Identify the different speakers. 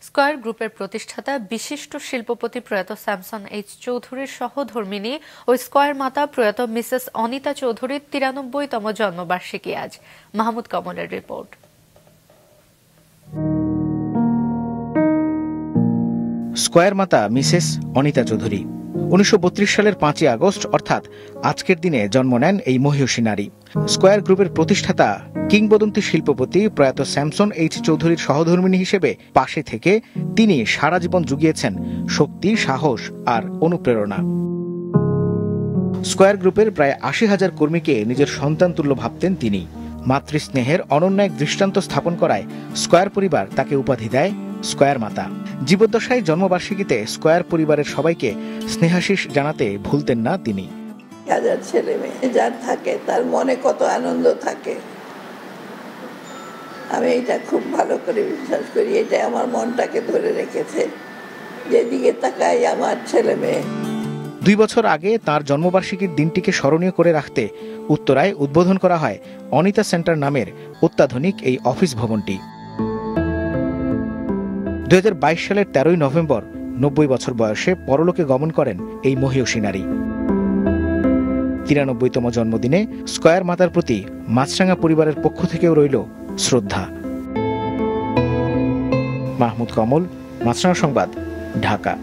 Speaker 1: Square গ্রুপের প্রতিষ্ঠাতা বিশিষ্ট শিল্পপতি প্রয়াত স্যামসন এইচ চৌধুরীর সহধর্মিণী ও স্কয়ার মাতা প্রয়াত মিসেস অনিতা চৌধুরীর ৯৩তম জন্মবার্ষিকী আজ। মাহমুদ কমলের রিপোর্ট।
Speaker 2: স্কয়ার মাতা মিসেস অনিতা চৌধুরী ১৯৩২ সালের ৫ই আগস্ট অর্থাৎ আজকের দিনে জন্ম নেন এই মহিয়সী নারী। স্কয়ার গ্রুপের প্রতিষ্ঠাতা কিংবদন্তি শিল্পপতি প্রয়াত স্যামসন এইচ চৌধুরীর সহধর্মিণী হিসেবে পাশে থেকে তিনি সারা জীবন জুগিয়েছেন শক্তি, সাহস আর অনুপ্রেরণা। স্কয়ার গ্রুপের প্রায় ৮০,০০০ কর্মীকে নিজের সন্তান তুল্য ভাবতেন তিনি। মাতৃস্নেহের অনন্য এক দৃষ্টান্ত স্থাপন করায় স্কয়ার পরিবার তাকে উপাধি দেয় স্কয়ার মাতা। জীবদ্দশায় জন্মবার্ষিকীতে স্কয়ার পরিবারের সবাইকে স্নেহাশিস জানাতে ভুলতেন না তিনি।
Speaker 3: হাজার ছেলে মেয়ে যার থাকে তার মনে কত আনন্দ থাকে, আমি এটা খুব ভালো করে বিশ্বাস করি। এটা আমার মনটাকে ধরে রেখেছে, যেদিকে তাকাই আমার ছেলে মেয়ে।
Speaker 2: ২ বছর আগে তার জন্মবার্ষিকীর দিনটিকে স্মরণীয় করে রাখতে উত্তরায় উদ্বোধন করা হয় অনিতা সেন্টার নামের অত্যাধুনিক এই অফিস ভবনটি। ২০২২ সালের ১৩ই নভেম্বর ৯০ বছর বয়সে পরলোকে গমন করেন এই মহিয়সী নারী। ৯৩তম জন্মদিনে স্কয়ার মাতার প্রতি মাছরাঙা পরিবারের পক্ষ থেকেও রইল শ্রদ্ধা। মাহমুদ কমল, মাছরাঙা সংবাদ, ঢাকা।